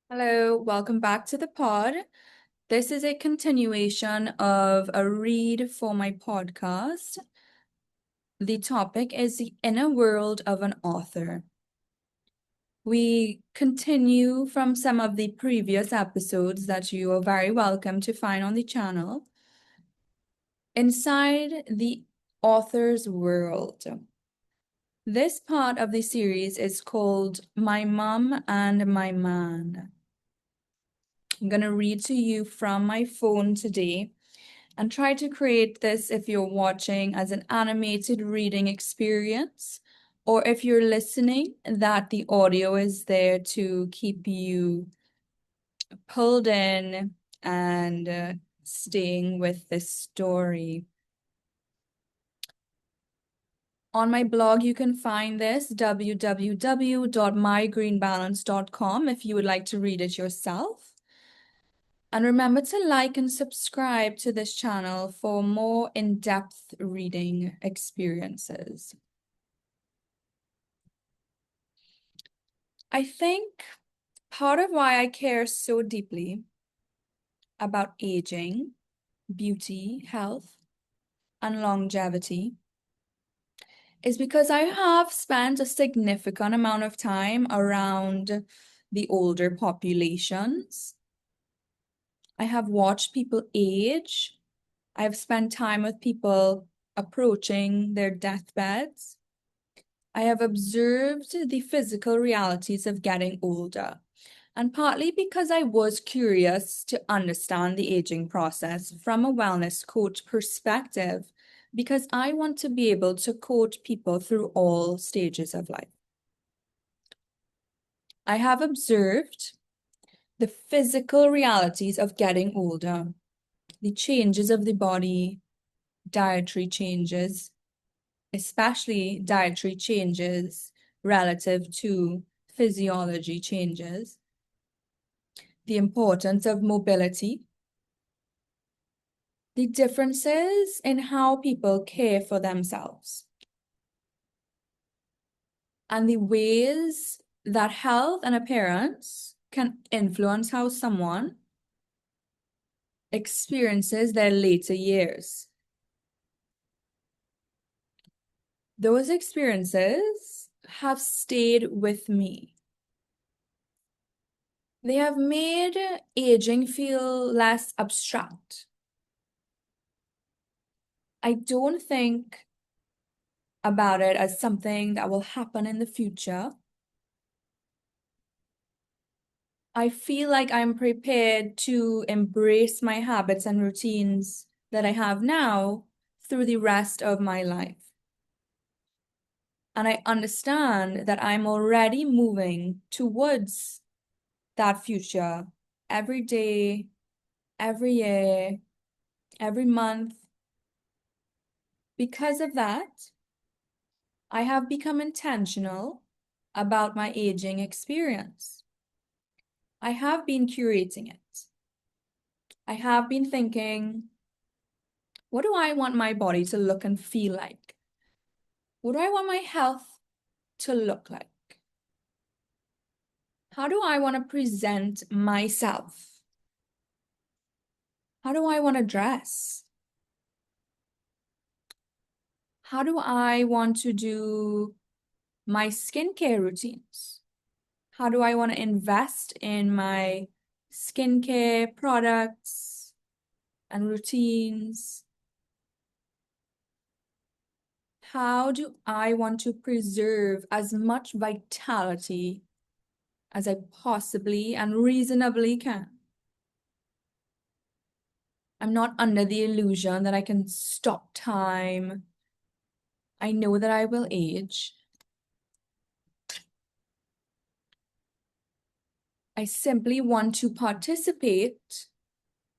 Hello, welcome back to the pod. This is a continuation of a read for my podcast. The topic is the inner world of an author. We continue from some of the previous episodes that you are very welcome to find on the channel. Inside the author's world. This part of the series is called My Mum and My Man. I'm going to read to you from my phone today and try to create this if you're watching as an animated reading experience, or if you're listening, that the audio is there to keep you pulled in and staying with this story. On my blog, you can find this www.mygreenbalance.com if you would like to read it yourself. And remember to like and subscribe to this channel for more in-depth reading experiences. I think part of why I care so deeply about aging, beauty, health, and longevity is because I have spent a significant amount of time around the older populations. I have watched people age. I have spent time with people approaching their deathbeds. I have observed the physical realities of getting older, and partly because I was curious to understand the aging process from a wellness coach perspective, because I want to be able to coach people through all stages of life. I have observed the physical realities of getting older, the changes of the body, dietary changes, especially dietary changes relative to physiology changes, the importance of mobility, the differences in how people care for themselves, and the ways that health and appearance can influence how someone experiences their later years. Those experiences have stayed with me. They have made aging feel less abstract. I don't think about it as something that will happen in the future. I feel like I'm prepared to embrace my habits and routines that I have now through the rest of my life. And I understand that I'm already moving towards that future every day, every year, every month. Because of that, I have become intentional about my aging experience. I have been curating it. I have been thinking, what do I want my body to look and feel like? What do I want my health to look like? How do I want to present myself? How do I want to dress? How do I want to do my skincare routines? How do I want to invest in my skincare products and routines? How do I want to preserve as much vitality as I possibly and reasonably can? I'm not under the illusion that I can stop time. I know that I will age. I simply want to participate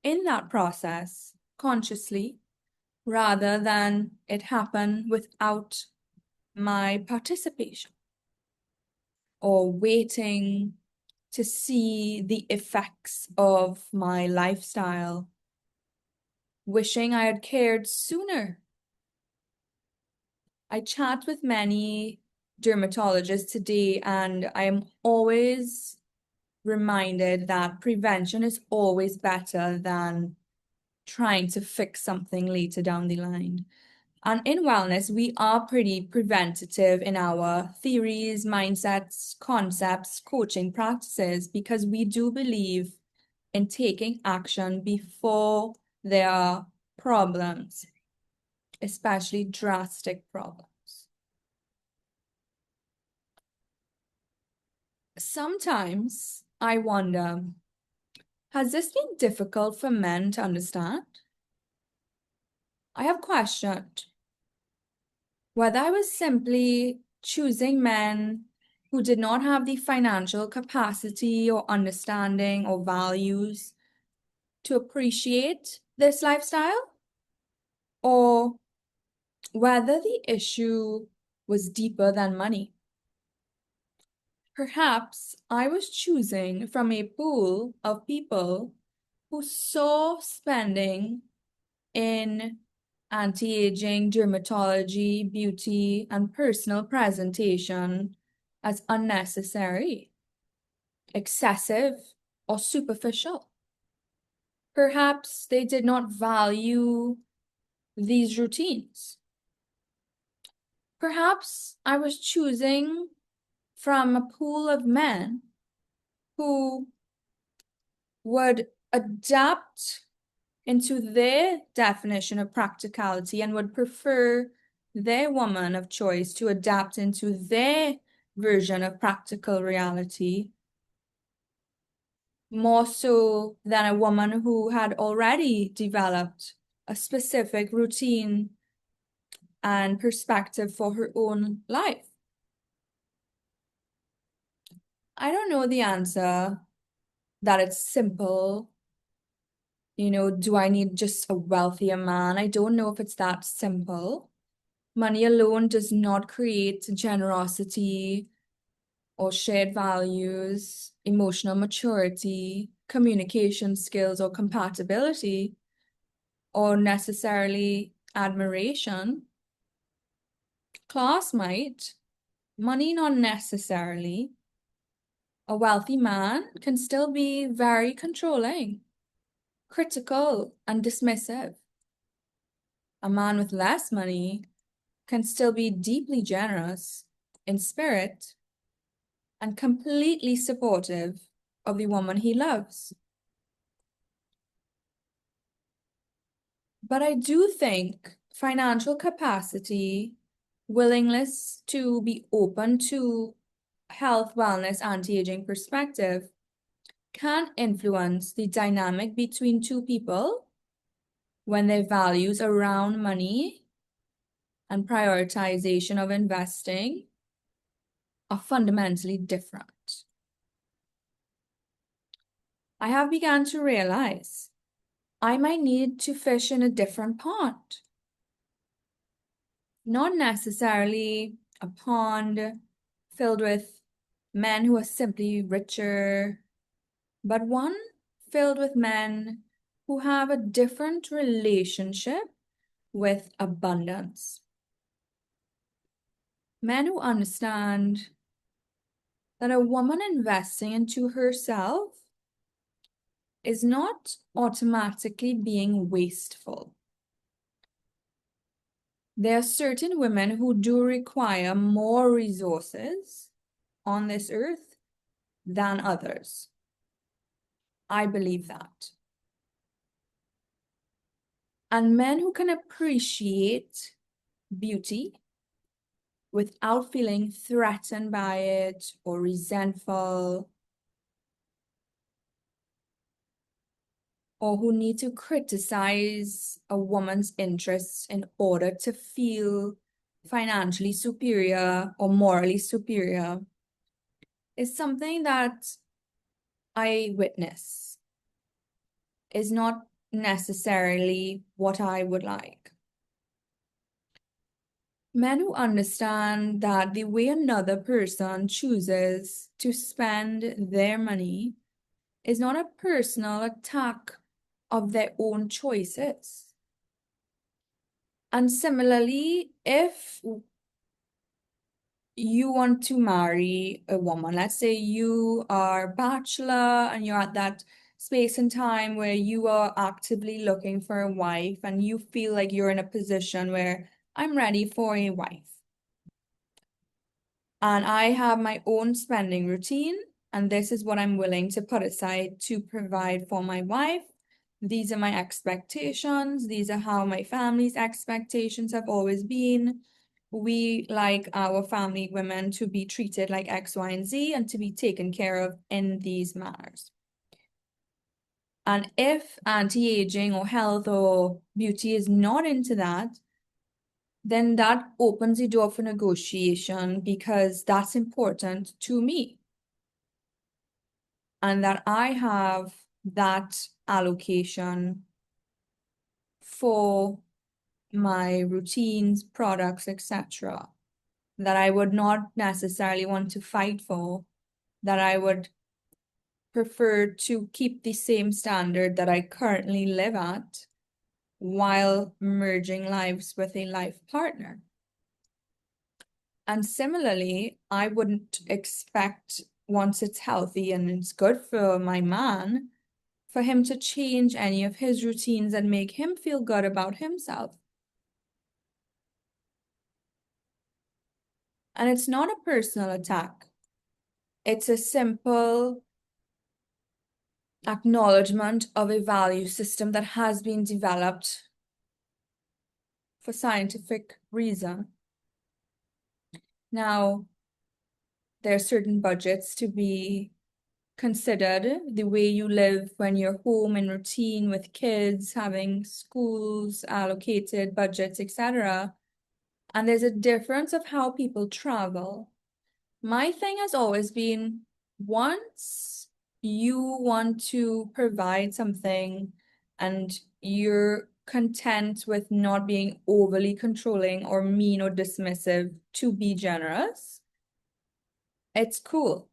in that process consciously rather than it happen without my participation or waiting to see the effects of my lifestyle, wishing I had cared sooner. I chat with many dermatologists today, and I am always reminded that prevention is always better than trying to fix something later down the line. And in wellness, we are pretty preventative in our theories, mindsets, concepts, coaching practices, because we do believe in taking action before there are problems, especially drastic problems. Sometimes I wonder, has this been difficult for men to understand? I have questioned whether I was simply choosing men who did not have the financial capacity or understanding or values to appreciate this lifestyle, or whether the issue was deeper than money. Perhaps I was choosing from a pool of people who saw spending in anti-aging, dermatology, beauty, and personal presentation as unnecessary, excessive, or superficial. Perhaps they did not value these routines. Perhaps I was choosing from a pool of men who would adapt into their definition of practicality and would prefer their woman of choice to adapt into their version of practical reality more so than a woman who had already developed a specific routine and perspective for her own life. I don't know the answer, that it's simple. Do I need just a wealthier man? I don't know if it's that simple. Money alone does not create generosity or shared values, emotional maturity, communication skills, or compatibility, or necessarily admiration. Class might, money not necessarily. A wealthy man can still be very controlling, critical, and dismissive. A man with less money can still be deeply generous in spirit and completely supportive of the woman he loves. But I do think financial capacity, willingness to be open to health, wellness, anti-aging perspective can influence the dynamic between two people when their values around money and prioritization of investing are fundamentally different. I have begun to realize I might need to fish in a different pond. Not necessarily a pond filled with men who are simply richer, but one filled with men who have a different relationship with abundance. Men who understand that a woman investing into herself is not automatically being wasteful. There are certain women who do require more resources on this earth than others. I believe that. And men who can appreciate beauty without feeling threatened by it or resentful, or who need to criticize a woman's interests in order to feel financially superior or morally superior, is something that I witness, is not necessarily what I would like. Men who understand that the way another person chooses to spend their money is not a personal attack of their own choices. And similarly, if you want to marry a woman. Let's say you are a bachelor and you're at that space and time where you are actively looking for a wife and you feel like you're in a position where I'm ready for a wife. And I have my own spending routine, and this is what I'm willing to put aside to provide for my wife. These are my expectations. These are how my family's expectations have always been. We like our family women to be treated like X, Y, and Z and to be taken care of in these manners. And if anti-aging or health or beauty is not into that, then that opens the door for negotiation because that's important to me. And that I have that allocation for my routines, products, etc. that I would not necessarily want to fight for, that I would prefer to keep the same standard that I currently live at while merging lives with a life partner. And similarly, I wouldn't expect once it's healthy and it's good for my man, for him to change any of his routines and make him feel good about himself. And it's not a personal attack. It's a simple acknowledgement of a value system that has been developed for scientific reason. Now, there are certain budgets to be considered, the way you live when you're home in routine with kids, having schools, allocated budgets, etc. And there's a difference of how people travel. My thing has always been once you want to provide something and you're content with not being overly controlling or mean or dismissive to be generous, it's cool.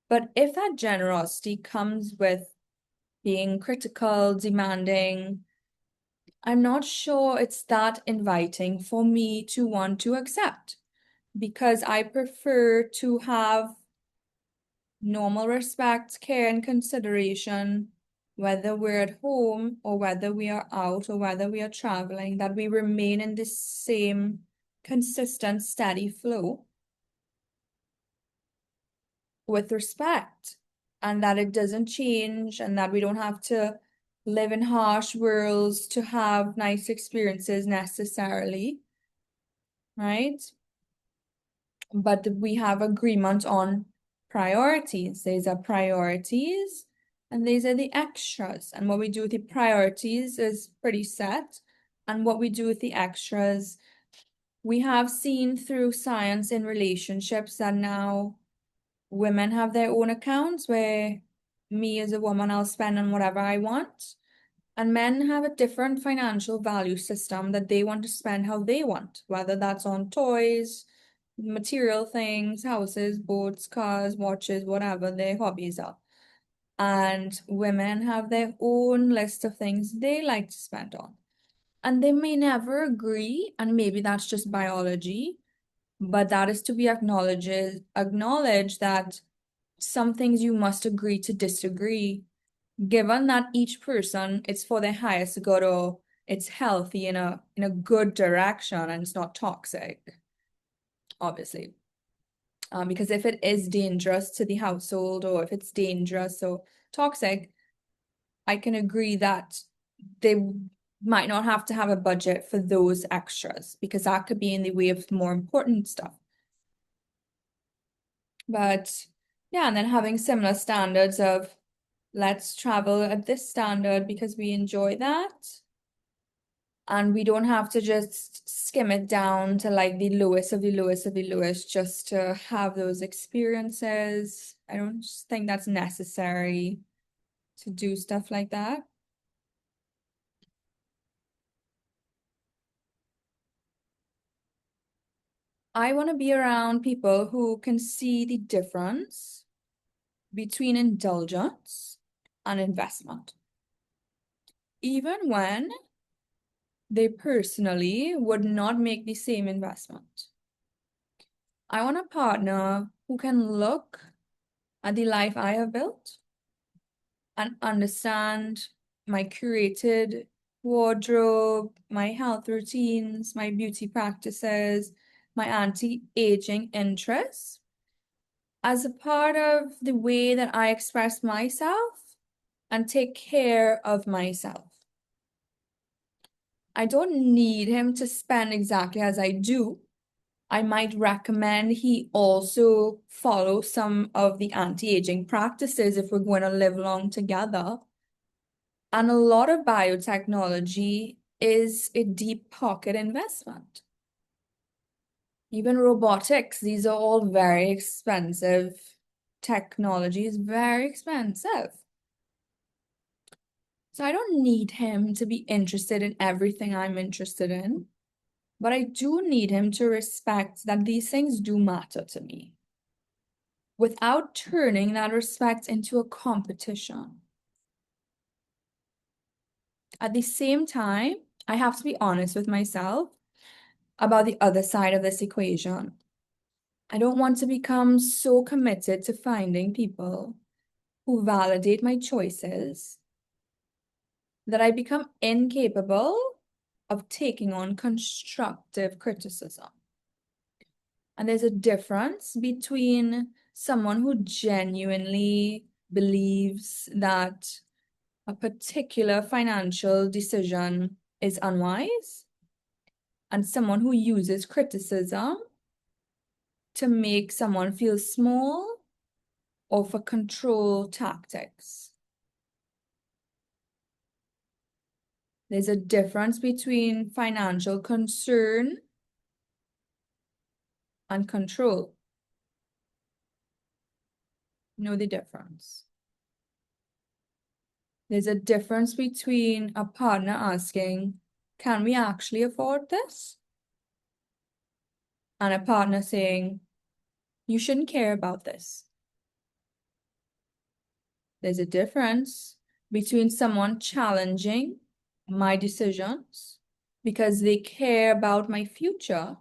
But if that generosity comes with being critical, demanding, I'm not sure it's that inviting for me to want to accept because I prefer to have normal respect, care, and consideration, whether we're at home or whether we are out or whether we are traveling, that we remain in the same consistent, steady flow with respect, and that it doesn't change, and that we don't have to live in harsh worlds to have nice experiences necessarily, right? But we have agreement on priorities. These are priorities and these are the extras. And what we do with the priorities is pretty set. And what we do with the extras, we have seen through science in relationships that now women have their own accounts where me as a woman, I'll spend on whatever I want. And men have a different financial value system that they want to spend how they want, whether that's on toys, material things, houses, boats, cars, watches, whatever their hobbies are. And women have their own list of things they like to spend on. And they may never agree, and maybe that's just biology, but that is to be acknowledged that some things you must agree to disagree, given that each person it's for their highest good or it's healthy in a good direction and it's not toxic, obviously. Because if it is dangerous to the household or if it's dangerous or toxic, I can agree that they might not have to have a budget for those extras because that could be in the way of more important stuff. But yeah, and then having similar standards of let's travel at this standard because we enjoy that. And we don't have to just skim it down to like the lowest of the lowest of the lowest just to have those experiences. I don't think that's necessary to do stuff like that. I want to be around people who can see the difference between indulgence and investment, even when they personally would not make the same investment. I want a partner who can look at the life I have built and understand my curated wardrobe, my health routines, my beauty practices, my anti-aging interests as a part of the way that I express myself and take care of myself. I don't need him to spend exactly as I do. I might recommend he also follow some of the anti-aging practices if we're going to live long together. And a lot of biotechnology is a deep pocket investment. Even robotics, these are all very expensive technologies, very expensive. So I don't need him to be interested in everything I'm interested in, but I do need him to respect that these things do matter to me without turning that respect into a competition. At the same time, I have to be honest with myself about the other side of this equation. I don't want to become so committed to finding people who validate my choices that I become incapable of taking on constructive criticism. And there's a difference between someone who genuinely believes that a particular financial decision is unwise and someone who uses criticism to make someone feel small or for control tactics. There's a difference between financial concern and control. Know the difference. There's a difference between a partner asking, can we actually afford this? And a partner saying, you shouldn't care about this. There's a difference between someone challenging my decisions because they care about my future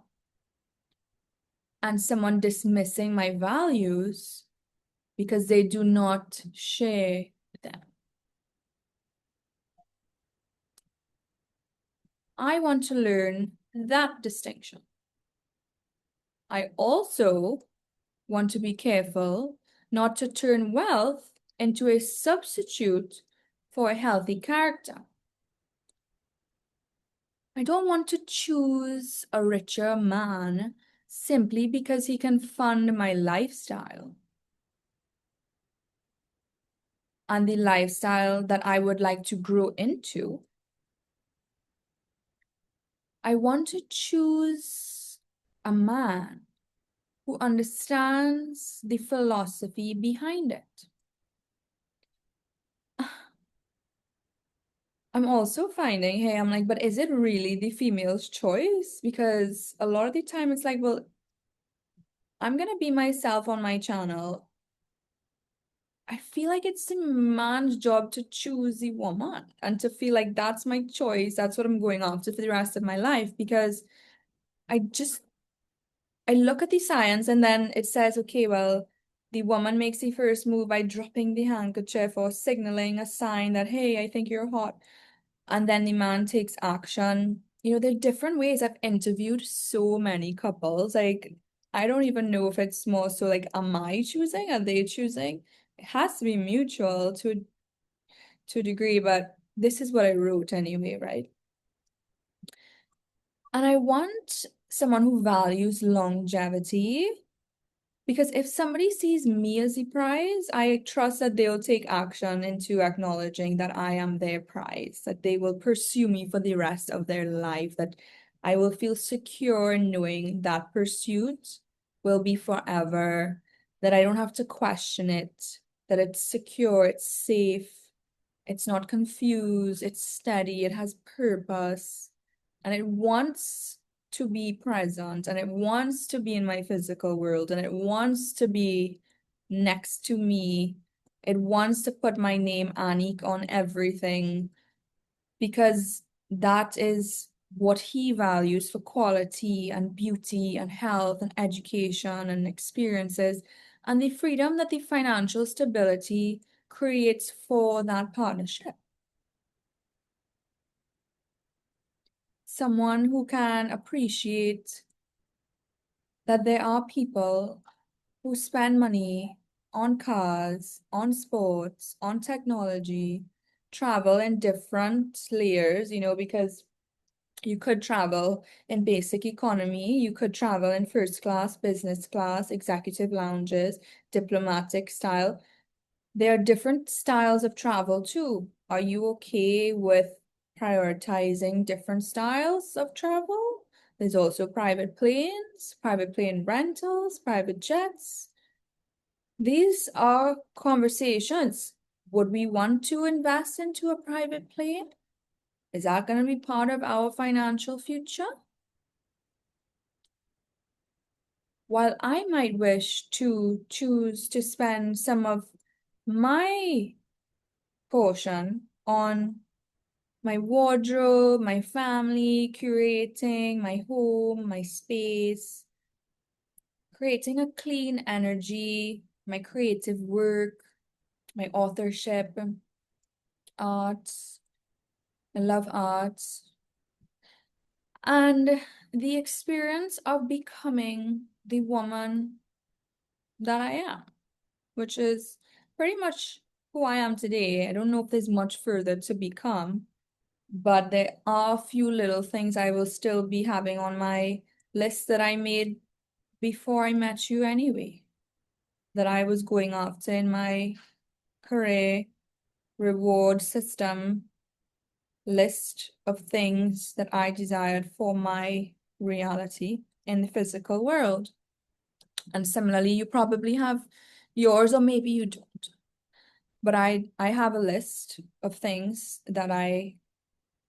and someone dismissing my values because they do not share them. I want to learn that distinction. I also want to be careful not to turn wealth into a substitute for a healthy character. I don't want to choose a richer man simply because he can fund my lifestyle and the lifestyle that I would like to grow into. I want to choose a man who understands the philosophy behind it. I'm also finding, hey, I'm like, but is it really the female's choice? Because a lot of the time it's like, well, I'm gonna be myself on my channel. I feel like it's the man's job to choose the woman and to feel like that's my choice. That's what I'm going after for the rest of my life because I just I look at the science and then it says, okay, well, the woman makes the first move by dropping the handkerchief or signaling a sign that, hey, I think you're hot. And then the man takes action. There are different ways. I've interviewed so many couples. Like, I don't even know if it's more so like, am I choosing? Are they choosing? It has to be mutual to a degree, but this is what I wrote anyway, right? And I want someone who values longevity. Because if somebody sees me as the prize, I trust that they'll take action into acknowledging that I am their prize, that they will pursue me for the rest of their life, that I will feel secure knowing that pursuit will be forever, that I don't have to question it, that it's secure, it's safe, it's not confused, it's steady, it has purpose, and it wants to be present and it wants to be in my physical world and it wants to be next to me. It wants to put my name, Anik, on everything because that is what he values for quality and beauty and health and education and experiences, and the freedom that the financial stability creates for that partnership. Someone who can appreciate that there are people who spend money on cars, on sports, on technology, travel in different layers, because you could travel in basic economy, you could travel in first class, business class, executive lounges, diplomatic style. There are different styles of travel too. Are you okay with prioritizing different styles of travel? There's also private planes, private plane rentals, private jets. These are conversations. Would we want to invest into a private plane? Is that going to be part of our financial future? While I might wish to choose to spend some of my portion on my wardrobe, my family, curating my home, my space, creating a clean energy, my creative work, my authorship, arts. I love arts. And the experience of becoming the woman that I am, which is pretty much who I am today. I don't know if there's much further to become, but there are a few little things I will still be having on my list that I made before I met you anyway, that I was going after in my career reward system list of things that I desired for my reality in the physical world. And similarly, you probably have yours, or maybe you don't. But I have a list of things that I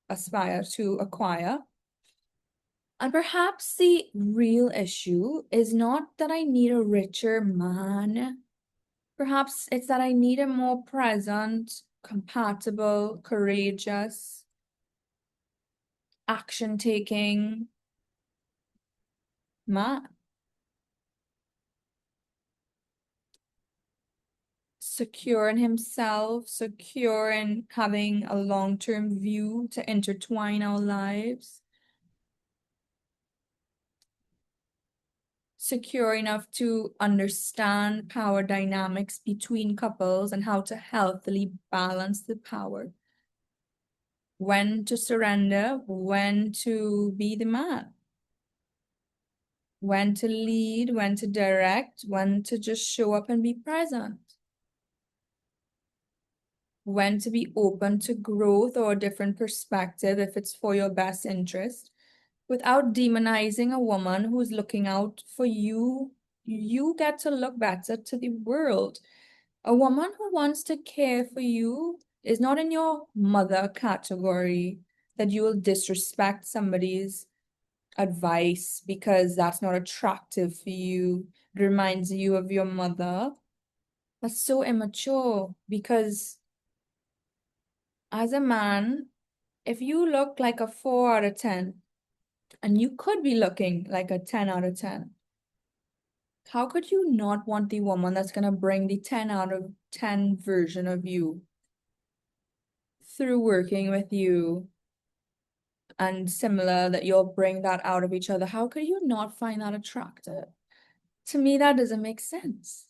aspire to acquire. And perhaps the real issue is not that I need a richer man. Perhaps it's that I need a more present, compatible, courageous, action-taking man. Secure in himself, secure in having a long-term view to intertwine our lives. Secure enough to understand power dynamics between couples and how to healthily balance the power. When to surrender, when to be the man. When to lead, when to direct, when to just show up and be present. When to be open to growth or a different perspective if it's for your best interest, without demonizing a woman who's looking out for you. You get to look better to the world. A woman who wants to care for you is not in your mother category, that you will disrespect somebody's advice because that's not attractive for you. It reminds you of your mother. That's so immature, because as a man, if you look like a 4 out of 10, and you could be looking like a 10 out of 10, how could you not want the woman that's going to bring the 10 out of 10 version of you through working with you, and similar, that you'll bring that out of each other? How could you not find that attractive? To me, that doesn't make sense.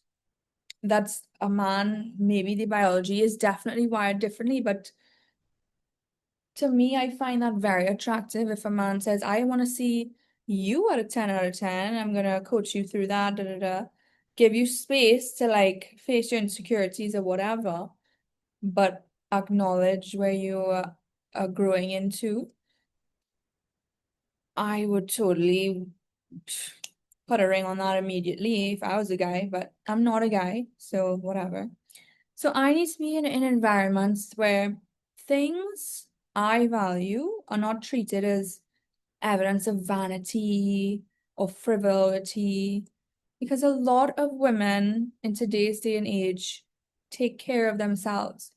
That's a man, maybe the biology is definitely wired differently, but to me, I find that very attractive. If a man says, I want to see you at a 10 out of 10, I'm going to coach you through that, give you space to like face your insecurities or whatever, but acknowledge where you are growing into. I would totally put a ring on that immediately if I was a guy, but I'm not a guy, so whatever. So I need to be in environments where things I value are not treated as evidence of vanity or frivolity, because a lot of women in today's day and age take care of themselves.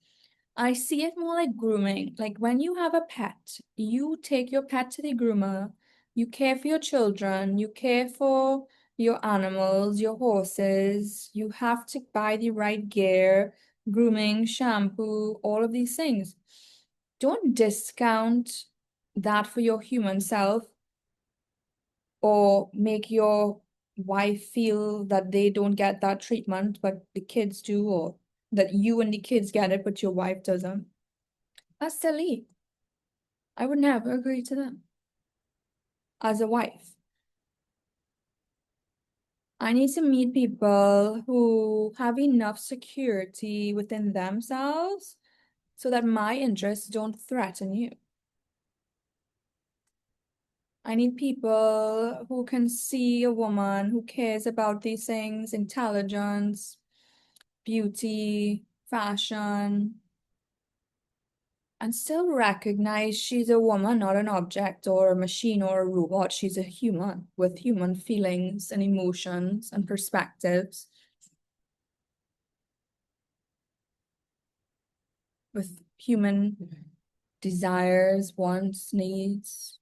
I see it more like grooming. Like when you have a pet, you take your pet to the groomer, you care for your children, you care for your animals, your horses, you have to buy the right gear, grooming, shampoo, all of these things. Don't discount that for your human self or make your wife feel that they don't get that treatment, but the kids do, or that you and the kids get it, but your wife doesn't. That's silly. I would never agree to that as a wife. I need to meet people who have enough security within themselves so that my interests don't threaten you. I need people who can see a woman who cares about these things, intelligence, beauty, fashion, and still recognize she's a woman, not an object or a machine or a robot. She's a human with human feelings and emotions and perspectives, with human desires, wants, needs,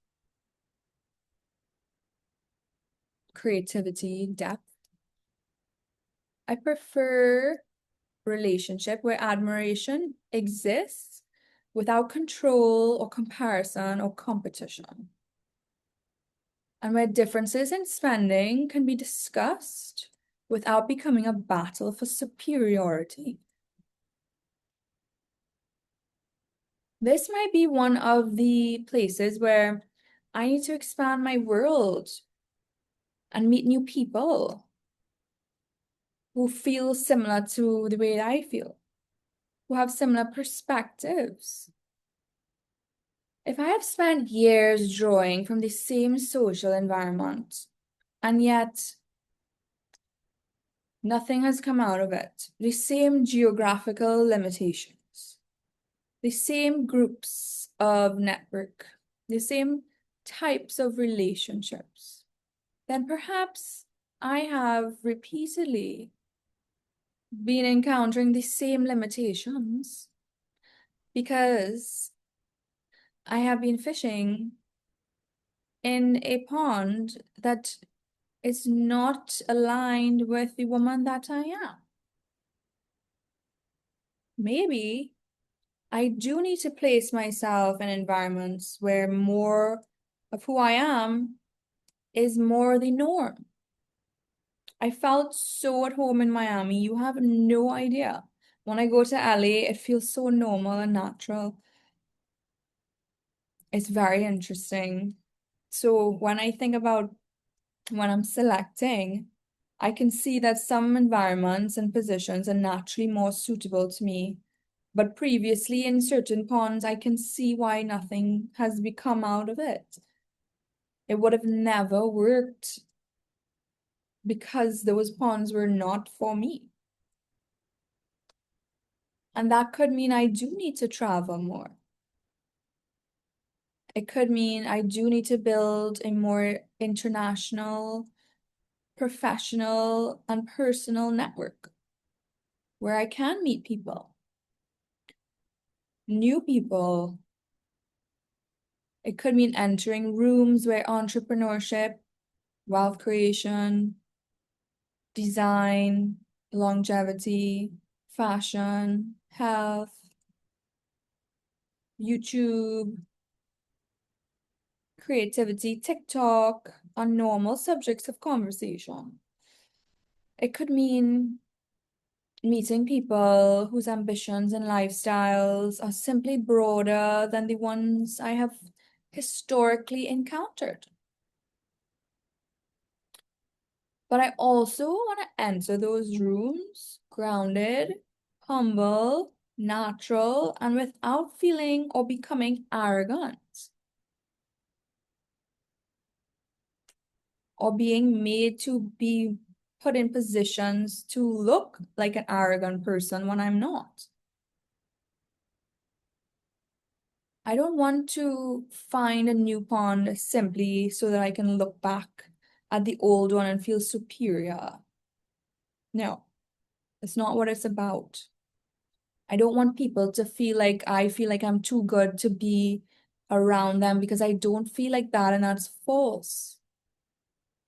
creativity, depth. I prefer relationship where admiration exists without control or comparison or competition, and where differences in spending can be discussed without becoming a battle for superiority. This might be one of the places where I need to expand my world and meet new people who feel similar to the way I feel, who have similar perspectives. If I have spent years drawing from the same social environment, and yet nothing has come out of it, the same geographical limitations, the same groups of network, the same types of relationships, then perhaps I have repeatedly been encountering the same limitations because I have been fishing in a pond that is not aligned with the woman that I am. Maybe I do need to place myself in environments where more of who I am is more the norm. I felt so at home in Miami. You have no idea. When I go to LA, it feels so normal and natural. It's very interesting. So when I think about when I'm selecting, I can see that some environments and positions are naturally more suitable to me. But previously in certain ponds, I can see why nothing has become out of it. It would have never worked because those ponds were not for me. And that could mean I do need to travel more. It could mean I do need to build a more international, professional, and personal network where I can meet people, new people. It could mean entering rooms where entrepreneurship, wealth creation, design, longevity, fashion, health, YouTube, creativity, TikTok are normal subjects of conversation. It could mean meeting people whose ambitions and lifestyles are simply broader than the ones I have historically encountered. But I also want to enter those rooms grounded, humble, natural, and without feeling or becoming arrogant or being made to be put in positions to look like an arrogant person when I'm not. I don't want to find a new pond simply so that I can look back at the old one and feel superior. No, it's not what it's about. I don't want people to feel like I feel like I'm too good to be around them because I don't feel like that, and that's false.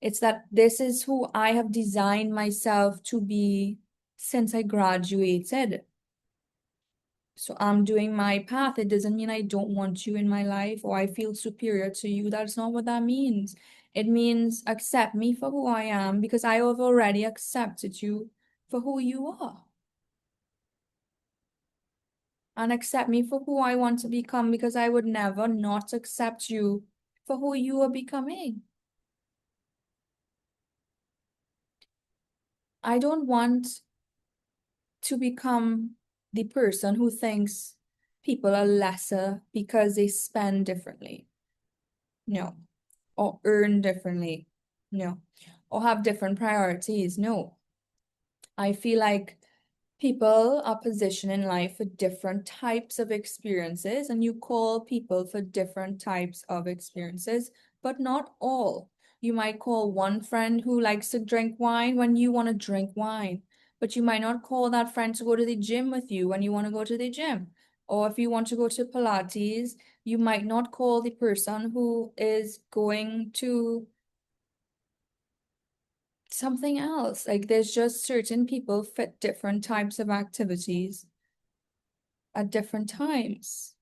It's that this is who I have designed myself to be since I graduated. So I'm doing my path. It doesn't mean I don't want you in my life or I feel superior to you. That's not what that means. It means accept me for who I am because I have already accepted you for who you are. And accept me for who I want to become because I would never not accept you for who you are becoming. I don't want to become the person who thinks people are lesser because they spend differently. No. Or earn differently. No. Or have different priorities. No. I feel like people are positioned in life for different types of experiences, and you call people for different types of experiences, but not all. You might call one friend who likes to drink wine when you want to drink wine, but you might not call that friend to go to the gym with you when you want to go to the gym. Or if you want to go to Pilates, you might not call the person who is going to something else. Like there's just certain people fit different types of activities at different times.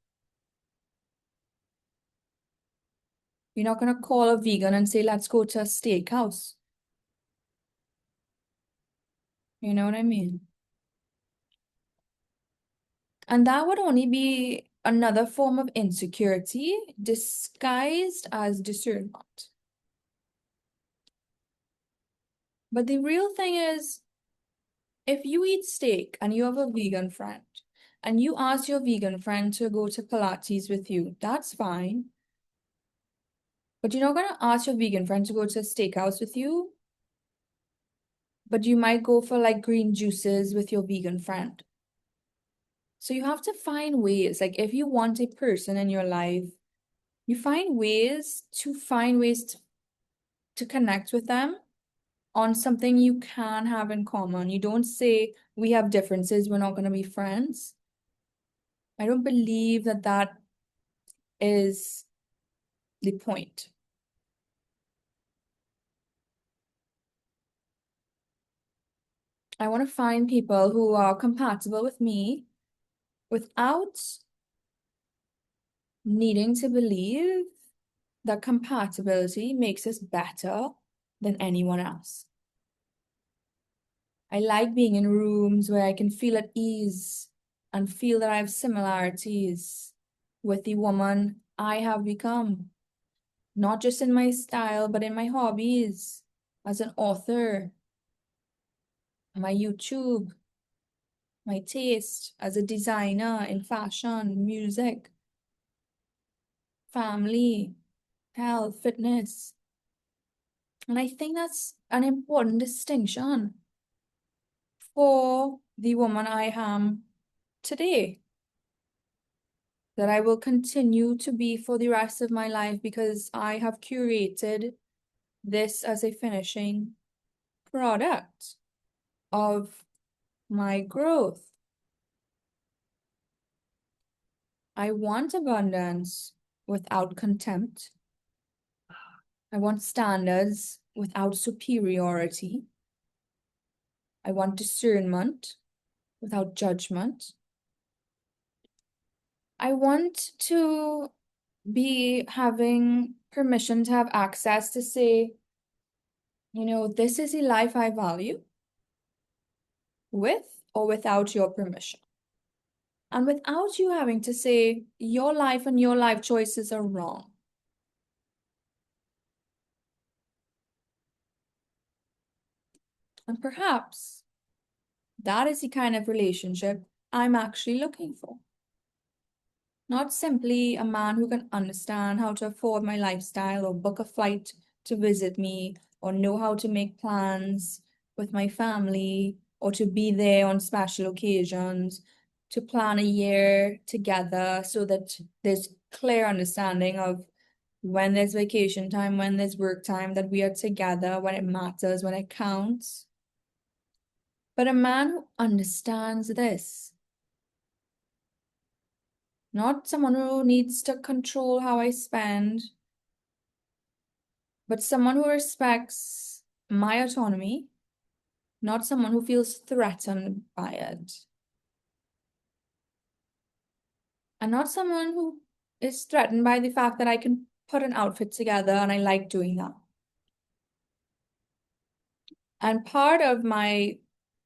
You're not gonna call a vegan and say, let's go to a steakhouse. You know what I mean? And that would only be another form of insecurity disguised as discernment. But the real thing is, if you eat steak and you have a vegan friend, and you ask your vegan friend to go to Pilates with you, that's fine. But you're not gonna ask your vegan friend to go to a steakhouse with you, but you might go for like green juices with your vegan friend. So you have to find ways, like if you want a person in your life, you find ways to connect with them on something you can have in common. You don't say we have differences, we're not going to be friends. I don't believe that that is the point. I want to find people who are compatible with me without needing to believe that compatibility makes us better than anyone else. I like being in rooms where I can feel at ease and feel that I have similarities with the woman I have become, not just in my style, but in my hobbies, as an author, my YouTube, my taste as a designer in fashion, music, family, health, fitness. And I think that's an important distinction for the woman I am today, that I will continue to be for the rest of my life because I have curated this as a finishing product of my growth. I want abundance without contempt. I want standards without superiority. I want discernment without judgment. I want to be having permission to have access to say, this is a life I value with or without your permission. And without you having to say your life and your life choices are wrong. And perhaps that is the kind of relationship I'm actually looking for. Not simply a man who can understand how to afford my lifestyle or book a flight to visit me or know how to make plans with my family or to be there on special occasions, to plan a year together so that there's clear understanding of when there's vacation time, when there's work time, that we are together, when it matters, when it counts. But a man who understands this Not someone who needs to control how I spend, but someone who respects my autonomy, not someone who feels threatened by it. And not someone who is threatened by the fact that I can put an outfit together and I like doing that. And part of my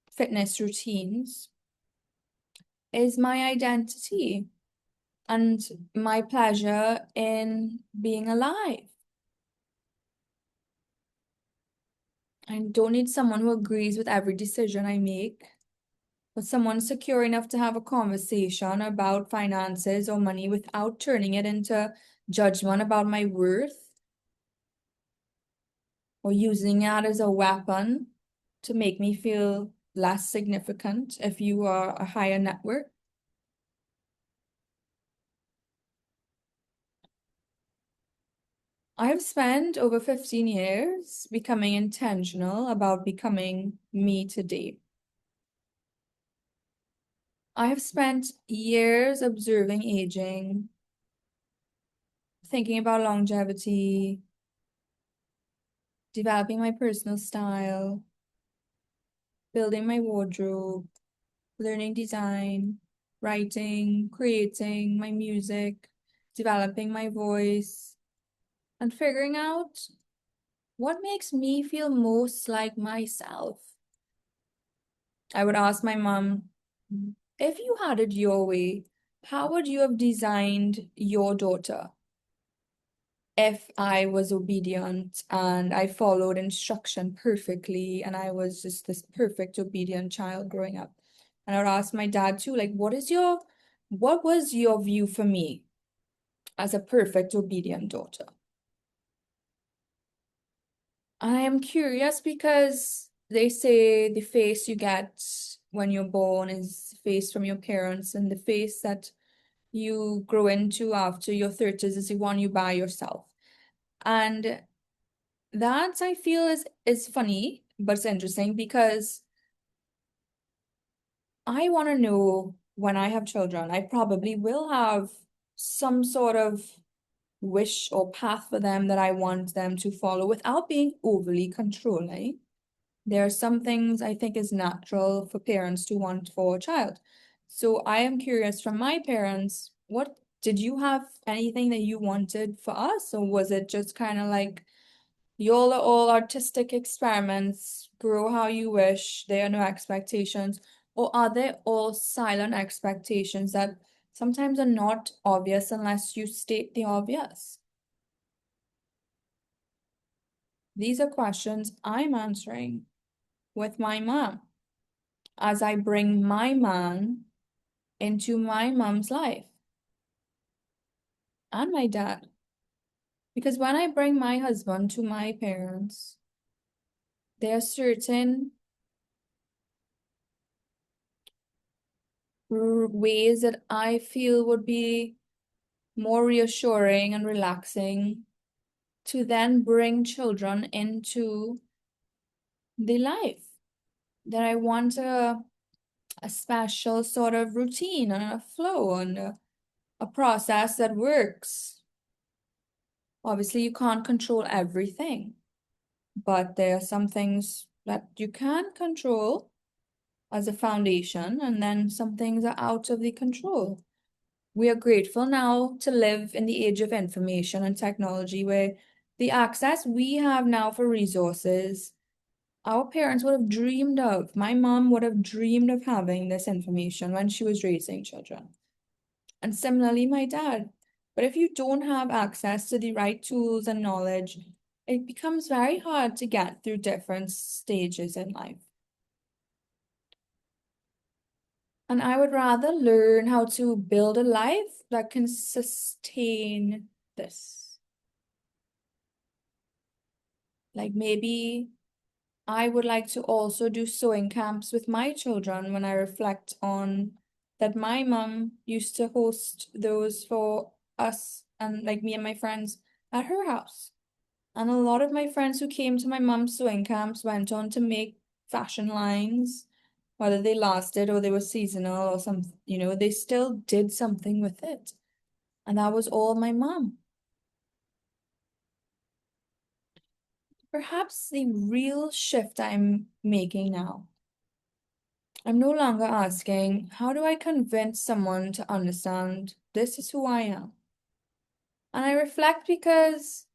fitness routines is my identity and my pleasure in being alive. I don't need someone who agrees with every decision I make, but someone secure enough to have a conversation about finances or money without turning it into judgment about my worth or using it as a weapon to make me feel less significant if you are a higher net worth. I have spent over 15 years becoming intentional about becoming me today. I have spent years observing aging, thinking about longevity, developing my personal style, building my wardrobe, learning design, writing, creating my music, developing my voice, and figuring out what makes me feel most like myself. I would ask my mom, if you had it your way, how would you have designed your daughter? If I was obedient and I followed instruction perfectly and I was just this perfect obedient child growing up. And I would ask my dad too, like, what was your view for me as a perfect obedient daughter? I am curious because they say the face you get when you're born is face from your parents, and the face that you grow into after your 30s is the one you buy yourself. And that I feel is funny, but it's interesting because I want to know when I have children, I probably will have some sort of wish or path for them that I want them to follow without being overly controlling. There are some things I think is natural for parents to want for a child. So I am curious from my parents, what did you have anything that you wanted for us, or was it just kind of like y'all are all artistic experiments, grow how you wish, there are no expectations, or are they all silent expectations that sometimes are not obvious unless you state the obvious? These are questions I'm answering with my mom as I bring my man into my mom's life and my dad. Because when I bring my husband to my parents, there are certain ways that I feel would be more reassuring and relaxing to then bring children into the life. That I want a special sort of routine and a flow and a process that works. Obviously, you can't control everything, but there are some things that you can control as a foundation, and then some things are out of the control. We are grateful now to live in the age of information and technology where the access we have now for resources, our parents would have dreamed of. My mom would have dreamed of having this information when she was raising children. And similarly, my dad. But if you don't have access to the right tools and knowledge, it becomes very hard to get through different stages in life. And I would rather learn how to build a life that can sustain this. Like maybe I would like to also do sewing camps with my children when I reflect on that my mom used to host those for us and like me and my friends at her house. And a lot of my friends who came to my mom's sewing camps went on to make fashion lines, whether they lasted or they were seasonal or some, they still did something with it. And that was all my mom. Perhaps the real shift I'm making now. I'm no longer asking, how do I convince someone to understand this is who I am? And I reflect because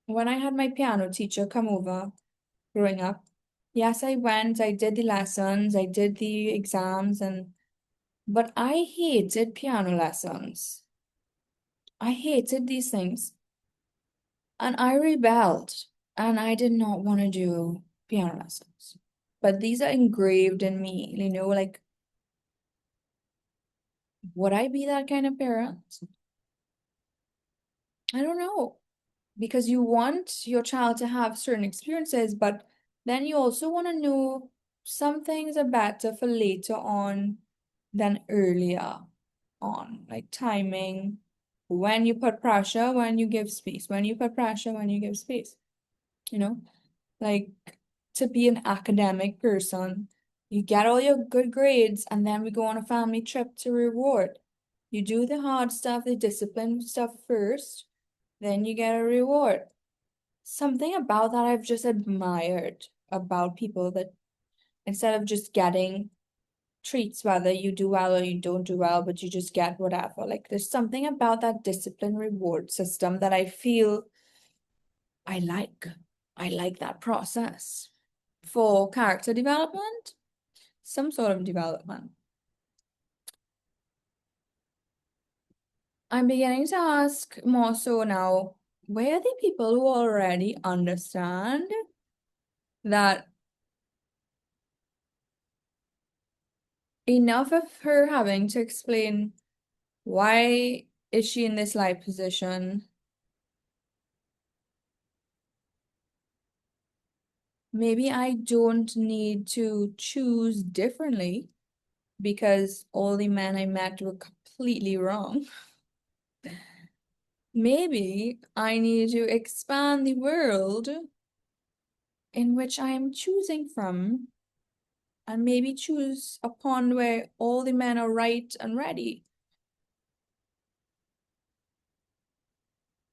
when I had my piano teacher come over growing up, yes, I went, I did the lessons, I did the exams, but I hated piano lessons. I hated these things. And I rebelled and I did not want to do piano lessons. But these are engraved in me, like, would I be that kind of parent? I don't know. Because you want your child to have certain experiences, but then you also want to know some things are better for later on than earlier on, like timing, when you put pressure, when you give space, when you put pressure, when you give space, you know? Like to be an academic person, you get all your good grades, and then we go on a family trip to reward. You do the hard stuff, the discipline stuff first, then you get a reward. Something about that I've just admired about people that instead of just getting treats, whether you do well or you don't do well, but you just get whatever. Like there's something about that discipline reward system that I feel I like. I like that process for character development, some sort of development. I'm beginning to ask more so now, where are the people who already understand that enough of her having to explain why is she in this life position? Maybe I don't need to choose differently because all the men I met were completely wrong. Maybe I need to expand the world in which I am choosing from and maybe choose a pond where all the men are right and ready.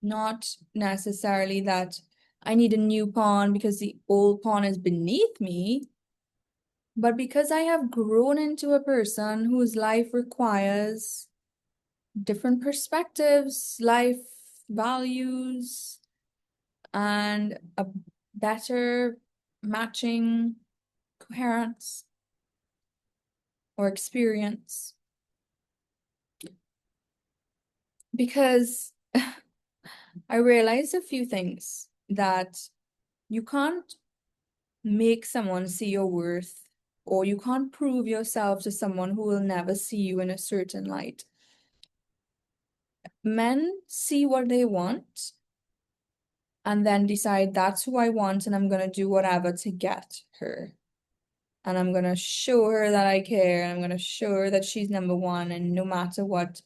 Not necessarily that I need a new pond because the old pond is beneath me, but because I have grown into a person whose life requires different perspectives, life values, and a better matching coherence or experience. Because I realized a few things that you can't make someone see your worth, or you can't prove yourself to someone who will never see you in a certain light. Men see what they want and then decide that's who I want, and I'm gonna do whatever to get her. And I'm gonna show her that I care, and I'm gonna show her that she's number one, and no matter what,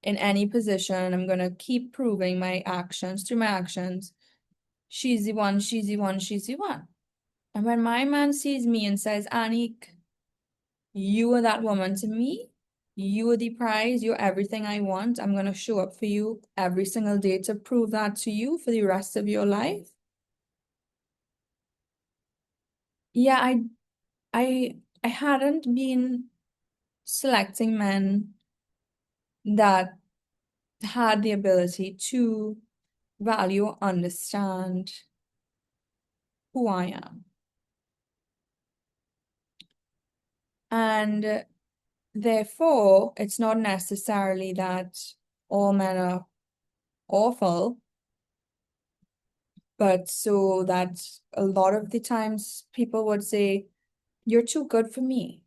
in any position, I'm gonna keep proving my actions through my actions. She's the one, she's the one, she's the one. And when my man sees me and says, Anik, you are that woman to me, you are the prize, you're everything I want. I'm gonna show up for you every single day to prove that to you for the rest of your life. Yeah, I hadn't been selecting men that had the ability to value or understand who I am. And therefore, it's not necessarily that all men are awful, but so that a lot of the times people would say, you're too good for me.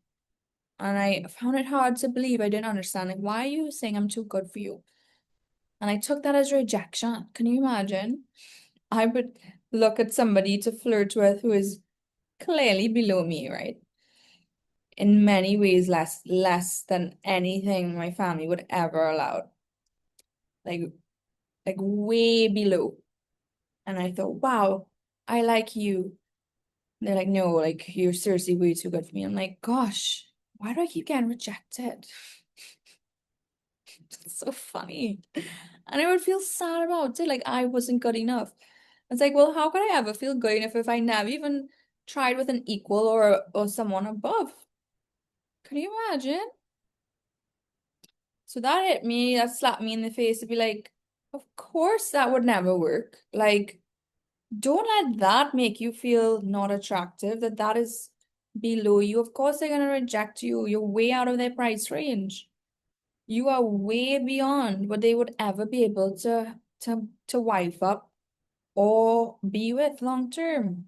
And I found it hard to believe. I didn't understand. Like, why are you saying I'm too good for you? And I took that as rejection. Can you imagine? I would look at somebody to flirt with who is clearly below me, right? In many ways less than anything my family would ever allow. Like way below. And I thought, wow, I like you. They're like, no, like you're seriously way too good for me. I'm like, gosh, why do I keep getting rejected? It's so funny. And I would feel sad about it, like I wasn't good enough. It's like, well, how could I ever feel good enough if I never even tried with an equal or someone above? Could you imagine? So that hit me, that slapped me in the face to be like, of course that would never work. Like, don't let that make you feel not attractive, that is below you. Of course they're gonna reject you. You're way out of their price range. You are way beyond what they would ever be able to wife up or be with long term.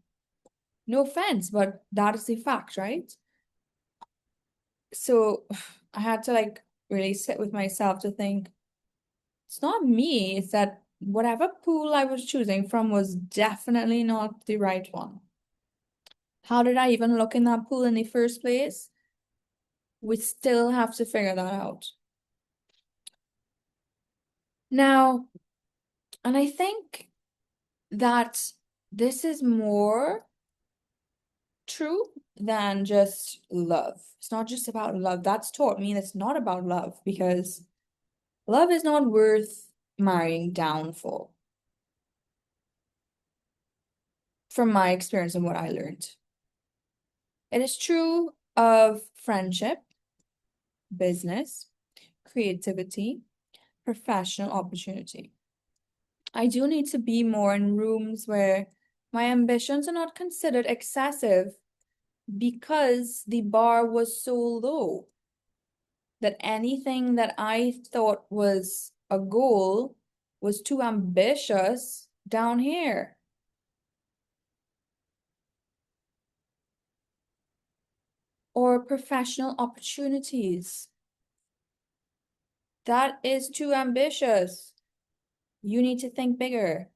No offense, but that is the fact, right? So I had to like really sit with myself to think it's not me, it's that whatever pool I was choosing from was definitely not the right one. How did I even look in that pool in the first place? We still have to figure that out. Now, and I think that this is more true than just love. It's not just about love. That's taught me it's not about love because love is not worth marrying down for, from my experience and what I learned. It is true of friendship, business, creativity, professional opportunity. I do need to be more in rooms where my ambitions are not considered excessive because the bar was so low that anything that I thought was a goal was too ambitious down here. Or professional opportunities. That is too ambitious. You need to think bigger.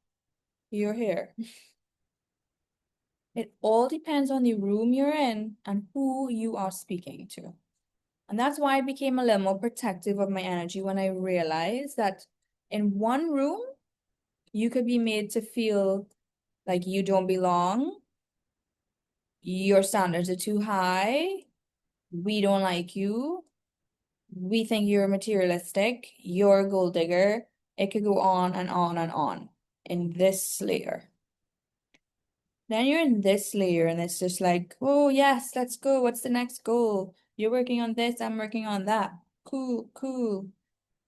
You're here. It all depends on the room you're in and who you are speaking to. And that's why I became a little more protective of my energy when I realized that in one room, you could be made to feel like you don't belong, your standards are too high, we don't like you, we think you're materialistic, you're a gold digger. It could go on and on and on in this layer. Then you're in this layer and it's just like, oh yes, let's go. What's the next goal? You're working on this, I'm working on that. Cool, cool.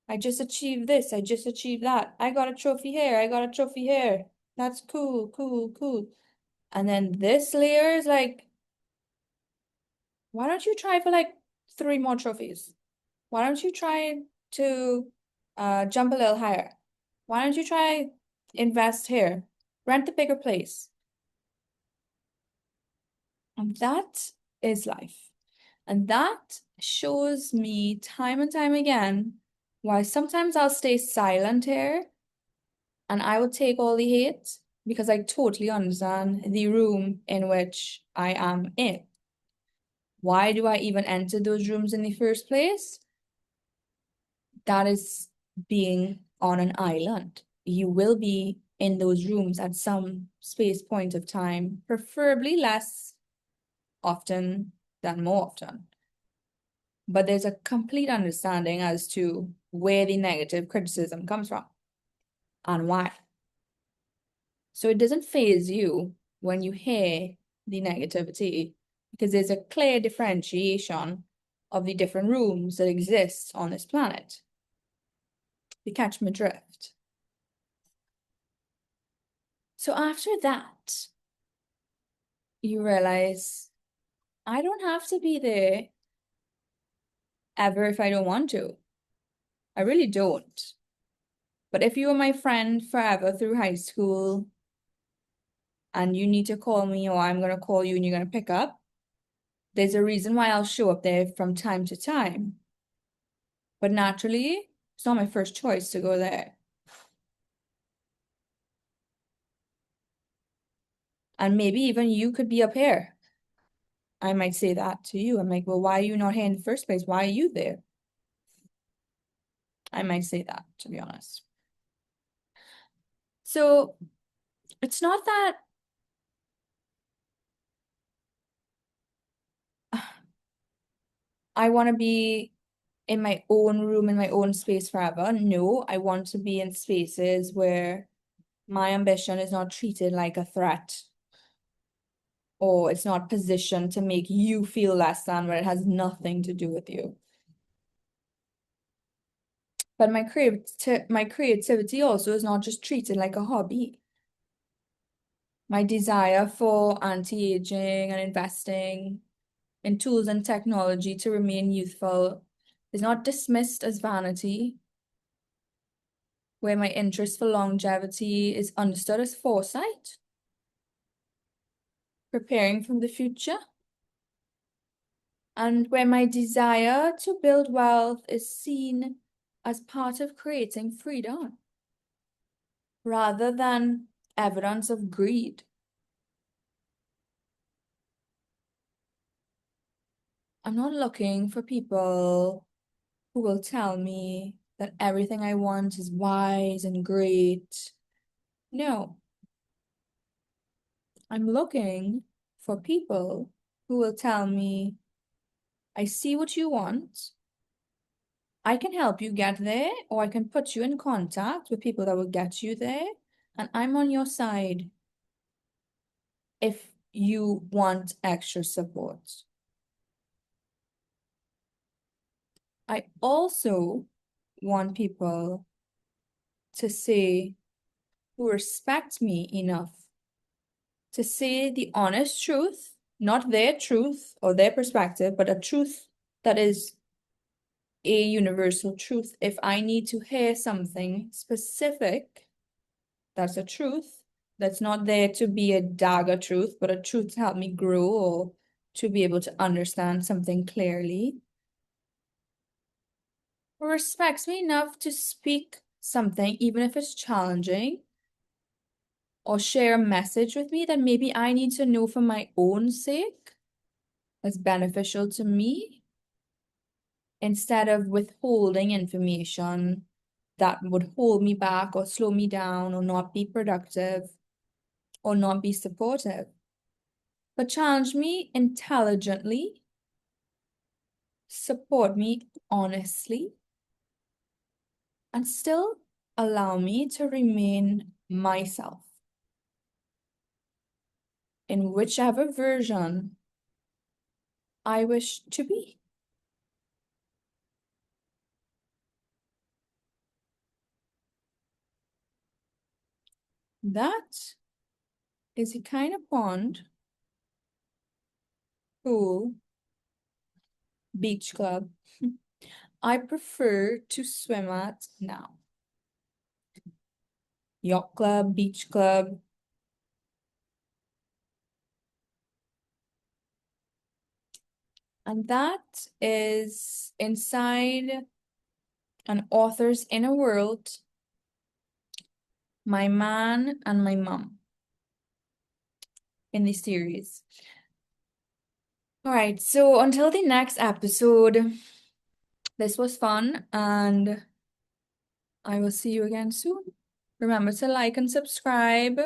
I just achieved this, I just achieved that. I got a trophy here, I got a trophy here. That's cool, cool, cool. And then this layer is like, why don't you try for like 3 more trophies? Why don't you try to jump a little higher? Why don't you try invest here? Rent a bigger place. And that is life. And that shows me time and time again why sometimes I'll stay silent here and I will take all the hate because I totally understand the room in which I am in. Why do I even enter those rooms in the first place? That is being on an island. You will be in those rooms at some space point of time, preferably less often than more often. But there's a complete understanding as to where the negative criticism comes from and why. So it doesn't faze you when you hear the negativity because there's a clear differentiation of the different rooms that exist on this planet. You catch my drift. So after that, you realize I don't have to be there ever if I don't want to. I really don't. But if you were my friend forever through high school and you need to call me or I'm going to call you and you're going to pick up, there's a reason why I'll show up there from time to time. But naturally, it's not my first choice to go there. And maybe even you could be up here. I might say that to you. I'm like, well, why are you not here in the first place? Why are you there? I might say that, to be honest. So it's not that I want to be in my own room, in my own space forever. No, I want to be in spaces where my ambition is not treated like a threat or it's not positioned to make you feel less than, where it has nothing to do with you. But my creativity also is not just treated like a hobby. My desire for anti-aging and investing in tools and technology to remain youthful is not dismissed as vanity, where my interest for longevity is understood as foresight, preparing for the future, and where my desire to build wealth is seen as part of creating freedom rather than evidence of greed. I'm not looking for people who will tell me that everything I want is wise and great. No, I'm looking for people who will tell me, I see what you want. I can help you get there, or I can put you in contact with people that will get you there. And I'm on your side if you want extra support. I also want people to say, who respect me enough to say the honest truth, not their truth or their perspective, but a truth that is a universal truth. If I need to hear something specific, that's a truth. That's not there to be a dagger truth, but a truth to help me grow or to be able to understand something clearly. Who respects me enough to speak something, even if it's challenging, or share a message with me that maybe I need to know for my own sake, that's beneficial to me, instead of withholding information that would hold me back or slow me down or not be productive or not be supportive. But challenge me intelligently, support me honestly, and still allow me to remain myself in whichever version I wish to be. That is a kind of pond, pool, beach club I prefer to swim at now. Yacht club, beach club. And that is inside an author's inner world, my man and my mom in the series. All right, so until the next episode, this was fun and I will see you again soon. Remember to like and subscribe.